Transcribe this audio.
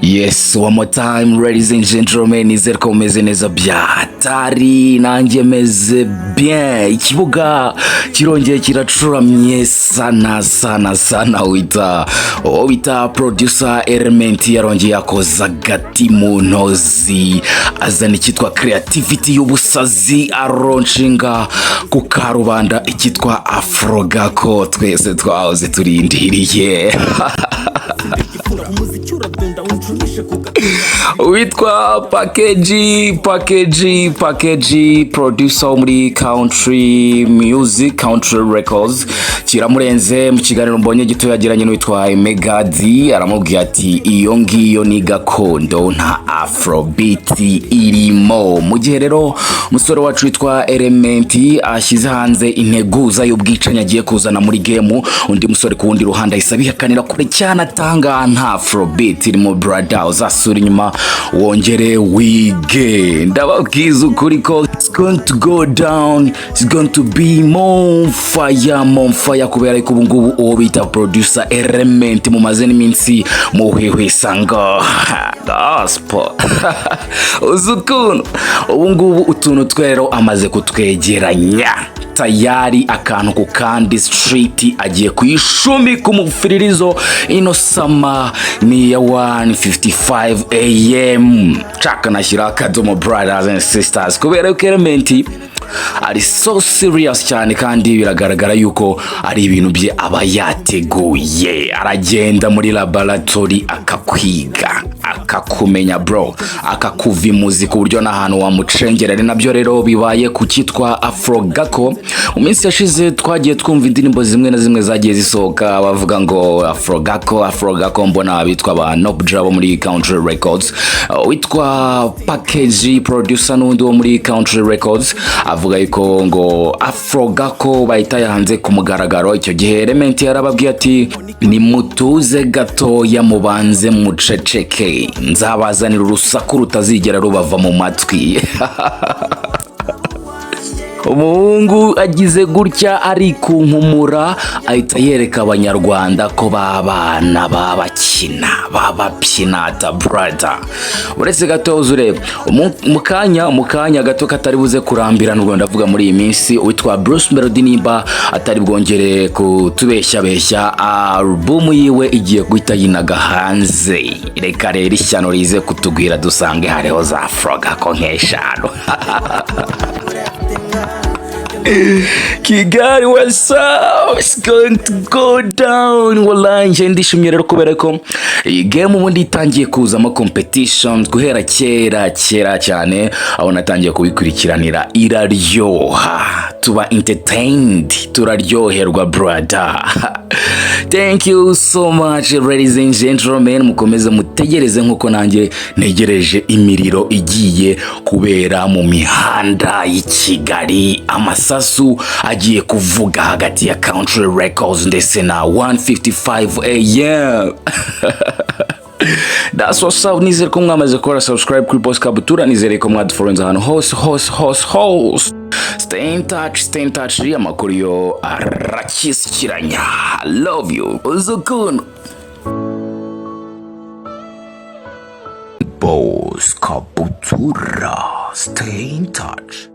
Yes, one more time, ladies and gentlemen, nizere ko meze neza byatari nanjye meze bien. Ikibuga kirongeye kiracuramye sana wita producer Element yarongeye yakoza gati mu ntozi azana ikitwa creativity y'ubusazi aronshinga ku karubanda ikitwa Afrogako twese twahoze turindiriye. Witwa package producer muri country music, country records. Kiramurenze mu kiganiro mbonye gito yagiranye n'witwa mbega aramubwira ati iyo ngiyo ni gakondo nta afrobeat irimo. Mu gihe rero umusore wacu witwa Element ashyize hanze integuza y'ubwicanya agiye kuzana muri game, undi musore ku wundi ruhande isabihakanira kure cyane atanga nta afrobeat irimo. Brother uzasura inyuma wongere wige, ndababwiza ukuri ko it's going to go down, it's going to be more fire kubera ko ubungubu uwo bita producer Element mu mazeni minsi muhwehwesanga gospel uzukuno ubungubu utuntu twero amaze kutwegeranya tayari akantu ku kandi street agiye kuyishumi ku mufiririzo ino sama ni ya 1:55 am. Chaka nashyira akadomo brothers and sisters kubera ko Element ari so serious cyane kandi biragaragara yuko ari ibintu bye aba yateguye. Aragenda muri laboratory akakwiga akakumenya bro, akakuva muzika uburyo n'ahantu wamucengera. Ari nabyo rero bibaye ku kitwa Afrogako. Mu minsi yashize twagiye twumva indirimbo zimwe na zimwe zagiye zisohoka bavuga ngo Afrogako mbona bitwa ba Nobja bo muri Country Records, witwa Package producer n'undi wo muri Country Records avuga yuko ngo Afrogako bahita yahanze ku mugaragaro. Icyo gihe Element yarababwiye ati ni mutuze gatoya mubanze muceceke, nzabazanira urusaku rutazigera rubava mu matwi. Umuhungu agize gutya ari kunkumura ahita yereka abanyarwanda ko babana bababyina ta brother. Uretse gato uzureba mukanya gato katari buze kurambirana ubwo ndavuga muri iyi minsi witwa Bruce Melody nimba atari bwongere kutubeshya album yiwe igiye guhita yinaga hanze. Reka rero ishyano rize kutugwira dusange hariho za Afrogako nk'eshanu. Kigali, what's up? It's going to go down. Wallahi nje ndishimye rero kubera ko iyi game ubundi itangiye kuzamo competition guhera kera cyane, aho natangiye kubikurikiranira iraryoha, tuba entertained, turaryoherwa brother. Thank you so much ladies and gentlemen, mukomeze mutegereze nkuko nanjye negereje imiriro igiye kubera mu mihanda y'Ikigali. Amasasu agiye kuvuga hagati ya Country Records ndetse na 1:55 am. That's what's up. Nizere ko mwamaze gukora subscribe kuri Boss Kabutura, nizere ko mwadfollows ahantu hose. Stay in touch. Amakuru yo arakishyikiranya. Love you. Uzukuno. Boss Kabutura. Stay in touch.